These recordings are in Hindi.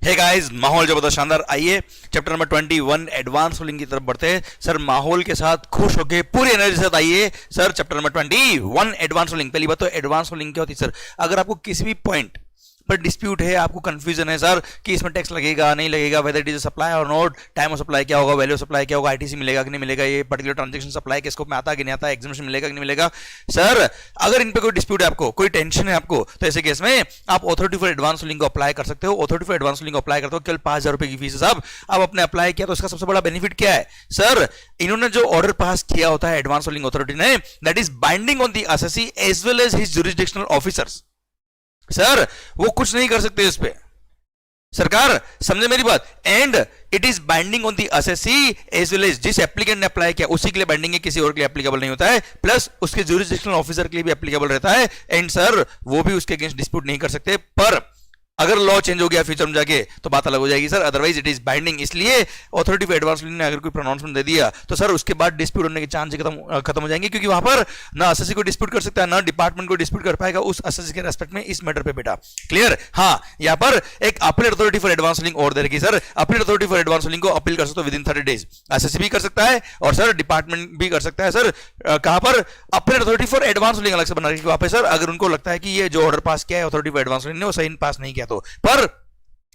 हे गाइस, माहौल जबरदस्त शानदार। आइए चैप्टर नंबर 21 एडवांस रूलिंग की तरफ बढ़ते हैं। सर माहौल के साथ खुश होके पूरी एनर्जी के साथ आइए sir. Chapter number 21 advance ruling. पहली बात तो एडवांस रूलिंग क्या होती है सर? अगर आपको किसी भी पॉइंट पर डिस्प्यूट है, आपको कंफ्यूजन है सर कि इसमें टैक्स लगेगा नहीं लगेगा, वेदर इट इज सप्लाई और नॉट, टाइम ऑफ सप्लाई क्या होगा, वैल्यू ऑफ सप्लाई क्या होगा, आईटीसी मिलेगा कि नहीं मिलेगा, ये पर्टिकुलर ट्रांजैक्शन सप्लाई के स्कोप में आता है कि नहीं आता, एग्जामिनेशन मिलेगा कि नहीं मिलेगा सर। अगर इन पे कोई डिस्प्यूट है, आपको कोई टेंशन है आपको, तो ऐसे केस में आप अथॉरिटी फॉर एडवांस रूलिंग को अप्लाई कर सकते हो। अथॉरिटी फॉर एडवांस रूलिंग को अप्लाई करते हो, केवल 5,000 रुपए की फीस है साहब। अब आपने अप्लाई किया तो इसका सबसे बड़ा बेनिफिट क्या है सर? इन्होंने जो ऑर्डर पास किया होता है एडवांस रूलिंग अथॉरिटी ने, that is binding on the SSC as well as his jurisdictional officers. Sir वो कुछ नहीं कर सकते इस पे, सरकार समझे मेरी बात। And it is binding on the SSC as well as, जिस एप्लीकेंट ने अप्लाई किया उसी के लिए बाइंडिंग है, किसी और के लिए एप्लीकेबल नहीं होता है। प्लस उसके ज्यूरिसडिक्शनल ऑफिसर के लिए भी एप्लीकेबल रहता है। एंड सर वो भी उसके अगेंस्ट डिस्प्यूट नहीं कर सकते। पर अगर लॉ चेंज हो गया फ्यूचर में जाके तो बात अलग हो जाएगी sir. Otherwise it is binding. इसलिए अथॉरिटी फॉर एडवांस रूलिंग ने अगर कोई प्रोनाउंसमेंट दे दिया तो सर उसके बाद डिस्प्यूट होने के चांस खत्म हो जाएंगे, क्योंकि वहां पर ना एसएससी को डिस्प्यूट कर सकता है, ना डिपार्टमेंट को डिस्प्यूट कर पाएगा उस एसएससी के रेस्पेक्ट में इस मैटर पे बेटा। क्लियर? हाँ, यहां पर एक appeal authority for advance ruling और देगी sir. Appeal authority for advance ruling को अपील कर सकते हो विद इन 30 डेज। एसएससी भी कर सकता है और सर डिपार्टमेंट भी कर सकता है सर। कहां पर? Appeal authority for advance ruling अलग से बना रही है वहां पे सर। अगर उनको लगता है कि ये जो ऑर्डर पास किया है अथॉरिटी फॉर एडवांस रूलिंग ने वो सही पास नहीं किया तो। पर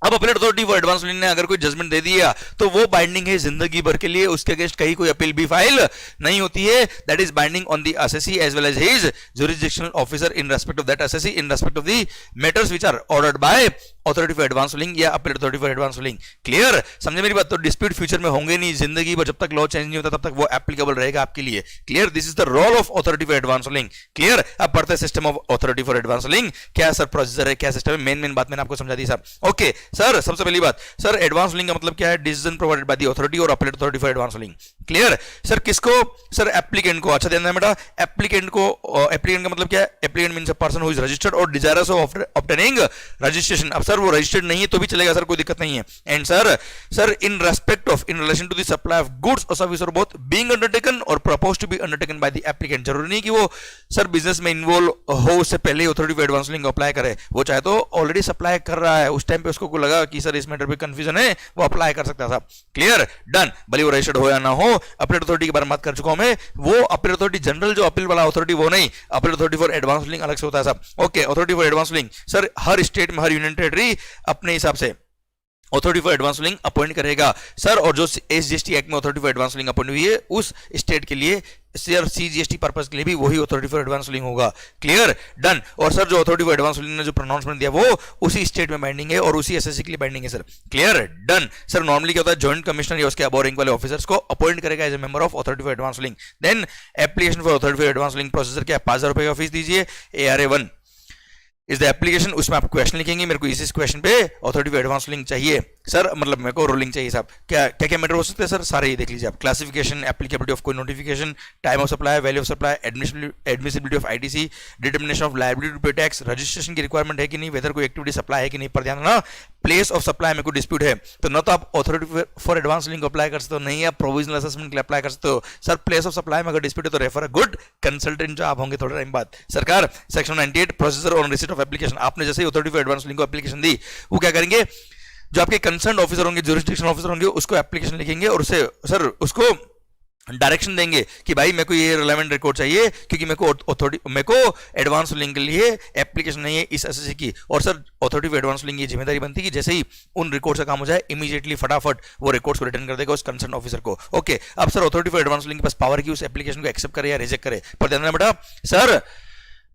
अब appeal authority for advance ruling ने अगर कोई जजमेंट दे दिया तो वो बाइंडिंग है जिंदगी भर के लिए, उसके अगेंस्ट कहीं कोई अपील भी फाइल नहीं होती है। That is binding on the SSC as well as his jurisdictional officer in respect of that SSC, in respect of the matters which are ordered by authority for advance ruling या appeal authority for advance ruling. Clear? समझे मेरी बात? तो डिस्प्यूट फ्यूचर में होंगे नहीं जिंदगी भर, जब तक लॉ चेंज नहीं होता तब तक वो एप्लीकेबल रहेगा आपके लिए। Clear? This is the role of authority for advance ruling. Clear? अब पढ़ते हैं system of authority for advance ruling. क्या सर प्रोसीजर है, क्या सिस्टम है? मेन बात मैंने आपको समझा दी साहब। ओके सर, सबसे पहली बात सर, एडवांस रूलिंग का मतलब क्या है? Decision provided by the authority और appeal authority for advance ruling. Clear? Sir किसको? सर एप्लीकेंट को। अच्छा ध्यान देना बेटा, एप्लीकेंट को। एप्लीकेंट का मतलब क्या है? Applicant means a person who is registered और डिजायरस ऑफ ऑब्टेनिंग रजिस्ट्रेशन। अब सर वो रजिस्टर्ड नहीं है तो भी चलेगा सर, कोई दिक्कत नहीं है। And sir in respect of, in relation to the supply of goods और सर्विस और बोथ बीइंग अंडरटेकन और proposed to be undertaken by the applicant. जरूरी नहीं कि वो सर बिजनेस में इन्वॉल्व हो उससे पहले authority for advance ruling apply करे। वो चाहे तो ऑलरेडी सप्लाई कर रहा है, उस टाइम पे उसको लगा कि सर इस मैटर पे कंफ्यूजन है, वो अप्लाई कर सकता था। क्लियर? डन। भले वो रजिस्टर्ड हो या ना हो। अपील अथॉरिटी के बारे में बात कर चुका हूं मैं। वो अपील अथॉरिटी जनरल जो अपील वाला अथॉरिटी वो नहीं, appeal authority for advance ruling अलग से होता है साहब। Okay, authority for advance ruling sir हर स्टेट में, हर यूनियन टेरिटरी अपने हिसाब से authority for advance ruling appoint करेगा सर। और जो एसजीएसटी एक्ट में authority for advance ruling appoint हुई है उस स्टेट के लिए सर सीजीएसटी पर्पस के लिए भी वही अथॉरिटी फॉर एडवांस रूलिंग होगा। क्लियर? डन। और सर जो अथॉरिटी फॉर एडवांस रूलिंग ने जो प्रोनाउंसमेंट दिया वो उसी स्टेट में बाइंडिंग है और उसी एसएससी के लिए बाइंडिंग है sir. Clear? Done. Sir normally क्या होता है, जॉइंट कमिश्नर या उसके अबव रैंक वाले ऑफिसर्स को अपॉइंट करेगा as a member of authority for advance ruling. Then application for authority for advance ruling procedure क्या है? 5,000 रुपए का फीस दीजिए। ARA1 इज द एप्लीकेशन, उसमें आप क्वेश्चन लिखेंगे। मेरे को इस क्वेश्चन पे अथॉरिटी फॉर एडवांस रूलिंग चाहिए सर, मतलब मेरे को रूलिंग चाहिए साहब। क्या क्या मैटर हो सकते हैं सर? सारे ये देख लीजिए आप। क्लासिफिकेशन, एप्लीकेबिलिटी ऑफ कोई notification, time of supply, value of supply, admissibility of ITC, determination of liability to pay tax, registration की रिक्वायरमेंट है कि नहीं, वेदर कोई एक्टिविटी सप्लाई है कि नहीं। पर ध्यान रखना, प्लेस ऑफ सप्लाई में कोई डिस्प्यूट है तो न तो आप अथॉरिटी फॉर एडवांस रूलिंग को अप्लाई कर सकते हो, नहीं आप प्रोविजनल असेसमेंट के लिए अप्लाई कर सकते हो सर। प्लेस ऑफ सप्लाई में अगर डिस्प्यूट है तो रेफर अ गुड कंसल्टेंट जो आप होंगे थोड़ा टाइम बाद। सरकार section 98 procedure on receipt of application, आपने जैसे ही अथॉरिटी फॉर एडवांस रूलिंग को एप्लीकेशन दी वो क्या करेंगे, जो आपके कंसर्न ऑफिसर होंगे, ज्यूरिसडिक्शनल ऑफिसर होंगे, उसको एप्लीकेशन लिखेंगे और उसे सर उसको डायरेक्शन देंगे कि भाई मेरे को ये रिलेवेंट रिकॉर्ड चाहिए क्योंकि मेरे को एडवांस रूलिंग के लिए एप्लीकेशन नहीं है इस एसएससी की। और sir authority for advance ruling ये जिम्मेदारी बनती है कि जैसे ही उन रिकॉर्ड्स का काम हो जाए इमीडिएटली फटाफट वो रिकॉर्ड्स को रिटर्न कर देगा उस कंसर्न ऑफिसर को। ओके, अब sir authority for advance ruling के पास पावर की उस एप्लीकेशन को एक्सेप्ट करे या रिजेक्ट करे। पर ध्यान रखना बेटा सर,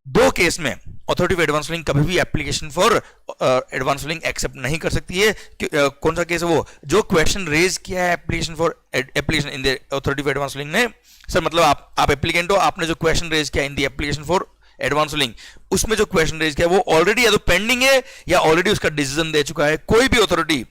दो केस में अथॉरिटी फॉर एडवांस रूलिंग कभी भी application for advance ruling accept नहीं कर सकती है। कौन सा केस है वो? जो क्वेश्चन रेज किया है application for application in the authority for advance ruling ने सर, मतलब आप एप्लीकेंट हो, आपने जो क्वेश्चन रेज किया in the application for advance ruling, उसमें जो क्वेश्चन रेज किया वो ऑलरेडी या तो पेंडिंग है या ऑलरेडी उसका डिसीजन दे चुका है कोई भी authority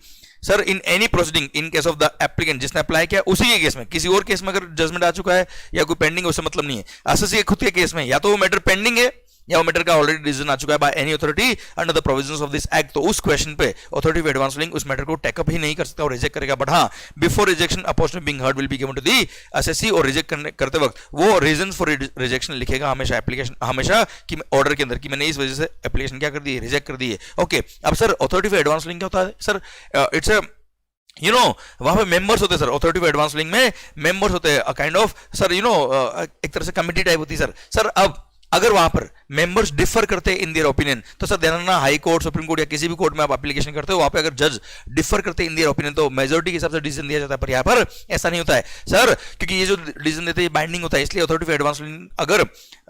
sir. In any proceeding in case of the applicant जिसने अप्लाई किया उसी के केस में, किसी और केस में अगर जजमेंट आ चुका है या कोई पेंडिंग है उससे मतलब नहीं है। एसएससी खुद के केस में या तो वो मैटर पेंडिंग है या वो मैटर का ऑलरेडी डिसीजन आ चुका है by any authority under the provisions of this act, तो उस क्वेश्चन पे अथॉरिटी ऑफ एडवांस रूलिंग उस मैटर को टेकअप ही नहीं कर सकता और रिजेक्ट करेगा। बट हाँ, before rejection a portion being heard will be given to the assessee, और रिजेक्ट करते वक्त वो रीजंस फॉर रिजेक्शन लिखेगा हमेशा एप्लीकेशन, हमेशा कि ऑर्डर के अंदर कि मैंने इस वजह से एप्लीकेशन क्या कर दी है, रिजेक्ट कर दी है। ओके, अब sir authority of advance ruling क्या होता है सर? इट्स अ वहां पे मेंबर्स होते हैं sir, authority of advance ruling में मेंबर्स होते हैं काइंड ऑफ सर एक तरह से कमिटी टाइप होती है सर। अब अगर वहां पर मेंबर्स डिफर करते हैं इन देयर ओपिनियन, तो सर ध्यान रखना, हाई कोर्ट, सुप्रीम कोर्ट या किसी भी कोर्ट में आप एप्लीकेशन करते हो, वहां पे अगर जज डिफर करते हैं इन देयर ओपिनियन तो मेजोरिटी के हिसाब से डिसीजन दिया जाता है। पर यहाँ पर ऐसा नहीं होता है सर, क्योंकि ये जो डिसीजन देते हैं बाइंडिंग होता है, इसलिए अथॉरिटी ऑफ एडवांस रूलिंग अगर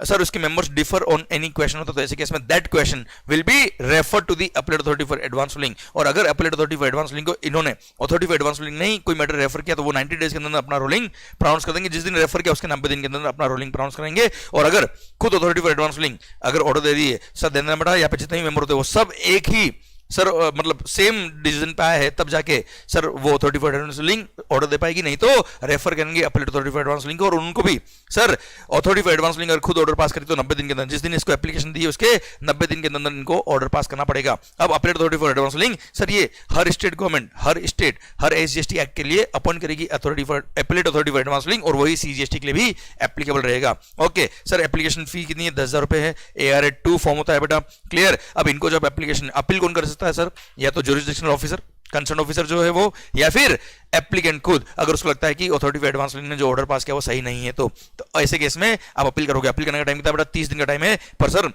सर उसके members differ on any question होता है तो ऐसे केस में that question will be refer to the appellate authority for advance ruling. और अगर appellate authority for advance ruling को इन्होंने अथॉरिटी फॉर एडवांस रूलिंग नहीं कोई मैटर रेफर किया तो वो 90 डेज के अंदर अपना रूलिंग प्रोनाउंस कर देंगे। जिस दिन रेफर किया उसके 90 दिन के अंदर अपना रूलिंग प्रोनाउंस करेंगे। और अगर खुद अथॉरिटी फॉर एडवांस रूलिंग अगर ऑर्डर दे दिए सर, देना बेटा यहाँ पे जितने भी मेंबर होते हैं वो सब एक ही सर मतलब सेम डिसीजन पे आया है, तब जाके सर वो authority for advance ruling order दे पाएगी, नहीं तो रेफर करेंगे appellate authority for advance ruling को। और उनको भी sir authority for advance ruling अगर खुद ऑर्डर पास करी तो 90 दिन के अंदर, जिस दिन इसको एप्लीकेशन दी है उसके 90 दिन के अंदर इनको ऑर्डर पास करना पड़ेगा। अब appellate authority for advance ruling sir ये हर स्टेट गवर्नमेंट, हर स्टेट हर SGST एक्ट के लिए अपॉइंट करेगी authority for appellate authority for advance ruling, और वही CGST के लिए भी एप्लीकेबल रहेगा। ओके सर, एप्लीकेशन फी कितनी है? 10,000 रुपए है। ARA 2 फॉर्म होता है बेटा, क्लियर। अब इनको जब एप्लीकेशन अपील कौन कर सकता है सर? या तो जुरिसडिक्शनल ऑफिसर, कंसर्न ऑफिसर जो है वो, या फिर एप्लीकेंट खुद, अगर उसको लगता है कि अथॉरिटी ऑफ एडवांस रूलिंग ने जो ऑर्डर पास किया वो सही नहीं है तो ऐसे केस में आप अपील करोगे। अपील करने का टाइम कितना बेटा? 30 दिन का टाइम है। पर सर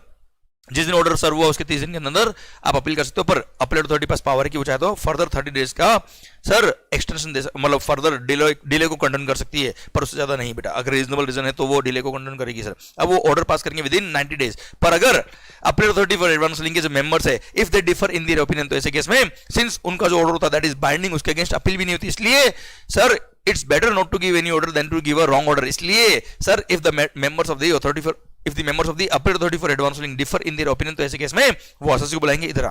जिस दिन ऑर्डर सर्व हुआ उसके 30 दिन के अंदर आप अपील कर सकते हो। पर अपीलेट अथॉरिटी पास पावर है कि वो चाहे तो फर्दर 30 डेज का सर एक्सटेंशन दे, मतलब फर्दर डिले को कंडन कर सकती है, पर उससे ज्यादा नहीं बेटा। अगर रीजनेबल रीजन है तो वो डिले को कंडन करेगी सर। अब वो ऑर्डर पास करेंगे विद इन 90 डेज। पर अगर appellate authority for advance ruling के जो मेंबर्स है if they differ in their opinion, तो ऐसे केस में सिंस उनका जो ऑर्डर होता है दैट इज बाइंडिंग, उसके अगेंस्ट अपील भी नहीं होती, इसलिए sir it's better not to give any order than to give a wrong order. इसलिए sir if the members of the authority for if the members of the appellate authority for advance ruling differ in their opinion, तो ऐसे केस में वो एसएससी को बुलाएंगे, इधर आ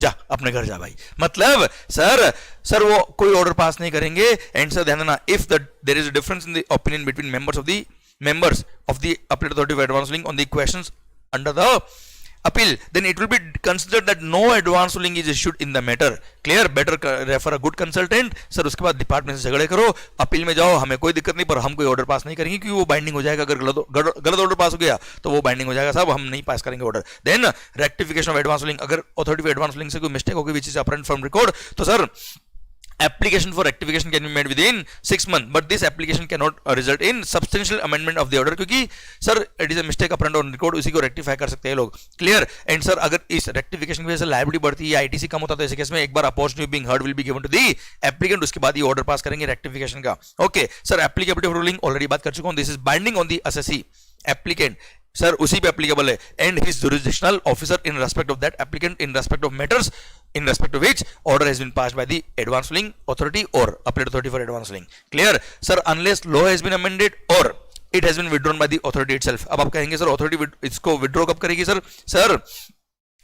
जा, अपने घर जा भाई। मतलब सर वो कोई ऑर्डर पास नहीं करेंगे। एंड सर ध्यान देना, if there is a difference in the opinion between members of the appellate authority for advance ruling on the questions under the appeal, then it will be considered that no advance ruling is issued in the matter. Clear? Better refer a good consultant. Sir उसके बाद डिपार्टमेंट से झगड़े करो, अपील में जाओ, हमें कोई दिक्कत नहीं, पर हम कोई ऑर्डर पास नहीं करेंगे क्योंकि वो बाइंडिंग हो जाएगा। अगर गलत ऑर्डर पास हो गया तो वो बाइंडिंग हो जाएगा साहब, हम नहीं पास करेंगे order. Then rectification of advance ruling, अगर अथॉरिटी ऑफ एडवांस रूलिंग से कोई मिस्टेक होगी which is apparent from record, तो sir application for rectification can be made within 6 months, but this application cannot result in substantial amendment of the order, क्योंकि sir it is a mistake apparent on record, उसी को rectify कर सकते हैं लोग। क्लियर? एंड सर अगर इस rectification की वजह से liability बढ़ती है, ITC कम होता है, तो ऐसे केस में एक बार opportunity being heard will be given to the applicant, उसके बाद ये ऑर्डर पास करेंगे rectification का। Okay sir, applicability of ruling already बात कर चुका हूँ, this is binding on the SSC applicant, sir उसी पे एप्लीकेबल है, and his jurisdictional officer in respect of that applicant in respect of matters in respect of which order has been passed by the advance ruling authority or appellate authority for advance ruling. Clear? Sir, unless law has been amended or it has been withdrawn by the authority itself. अब आप कहेंगे सर अथॉरिटी इसको विड्रॉ कब करेगी sir? Sir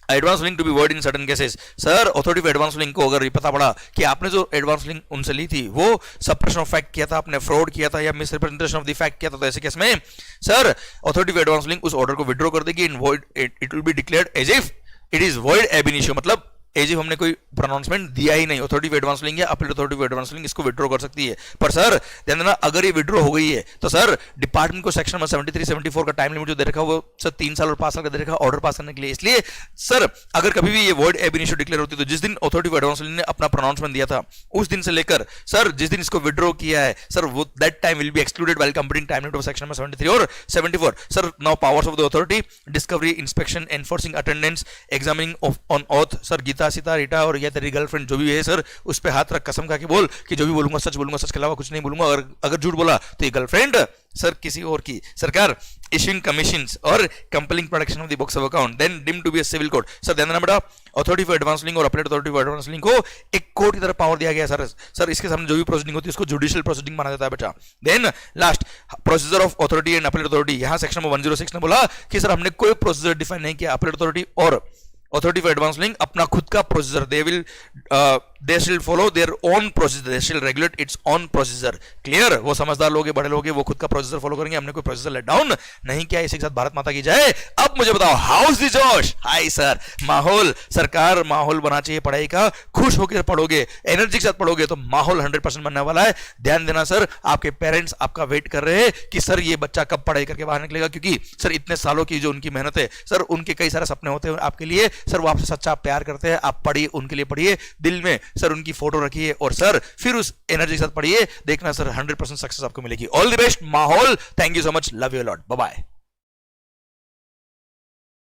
advance ruling to be void in certain cases, sir authority of advance ruling को अगर ये पता पड़ा कि आपने जो एडवांस रूलिंग उनसे ली थी वो सप्रेशन ऑफ फैक्ट किया था, आपने फ्रॉड किया था या मिसरिप्रेजेंटेशन ऑफ द फैक्ट किया था, तो ऐसे केस में sir authority of advance ruling उस ऑर्डर को विड्रॉ कर देगी in void, it will be declared as if it is void ab initio, मतलब एज इफ हमने कोई प्रोनाउंसमेंट दिया ही नहीं। अथॉरिटी ऑफ एडवांस रूलिंग या appeal authority of advance ruling इसको विड्रॉ कर सकती है। पर सर ध्यान देना, अगर ये विड्रॉ हो गई है तो सर डिपार्टमेंट को सेक्शन में 73-74 का टाइम लिमिट जो दे रखा है वो सर 3 साल और 5 साल का दे रखा है ऑर्डर पास करने के लिए। इसलिए सर अगर कभी भी ये वर्ड एब इनिशियो डिक्लेयर होती है तो जिस दिन अथॉरिटी ऑफ एडवांस रूलिंग ने अपना प्रोनाउंसमेंट दिया था उस दिन से लेकर सर जिस दिन इसको विड्रॉ किया है सर वो that time will be excluded while completing time limit of section में 73 और 74। Sir now powers of the authority, discovery, inspection, enforcing attendance, examining on oath, sir Gita Sita Rita और या तेरी गर्लफ्रेंड जो भी है सर उस पे हाथ रख, कसम खा के बोल कि जो भी बोलूंगा सच बोलूंगा, सच के अलावा कुछ नहीं बोलूंगा, अगर झूठ बोला तो ये गर्लफ्रेंड सर किसी और की। सरकार इश्यूइंग कमीशंस और compelling production of the books of account then deemed to be a civil code. Sir ध्यान देना बेटा, अथॉरिटी फॉर एडवांस रूलिंग और appellate authority for advance ruling को एक कोर्ट की तरह पावर दिया गया है सर इसके सामने जो भी प्रोसीडिंग होती है उसको जुडिशियल प्रोसीडिंग माना जाता है बेटा। Then last procedure of authority and appellate authority, यहां सेक्शन नंबर 106 ने बोला कि सर हमने कोई प्रोसीजर डिफाइन नहीं किया, अपीलेट अथॉरिटी और अथॉरिटी फॉर एडवांस रूलिंग अपना खुद का प्रोसीजर दे शिल फॉलो देयर ओन प्रोसीजर, दे शिल regulate its own procedure. Clear? वो समझदार लोग, बड़े लोग, वो खुद का प्रोसीजर फॉलो करेंगे, हमने कोई प्रोसीजर लेट डाउन नहीं किया। इसी के साथ भारत माता की जय। अब मुझे बताओ, हाउस दी जोश? हाय सर, माहौल, सरकार माहौल बना चाहिए पढ़ाई का, खुश होकर पढ़ोगे, एनर्जी के साथ पढ़ोगे तो माहौल 100% बनने वाला है। ध्यान देना सर, आपके पेरेंट्स आपका वेट कर रहे हैं कि सर ये बच्चा कब पढ़ाई करके बाहर निकलेगा, क्योंकि सर इतने सालों की जो उनकी मेहनत है सर, उनके कई सारे सपने होते हैं आपके लिए सर, वो आपसे सच्चा प्यार करते हैं। आप पढ़िए, उनके लिए पढ़िए, दिल में सर उनकी फोटो रखिए और सर फिर उस एनर्जी के साथ पढ़िए, देखना सर 100% सक्सेस आपको मिलेगी। ऑल द बेस्ट माहौल, thank you so much, love you lot, bye bye.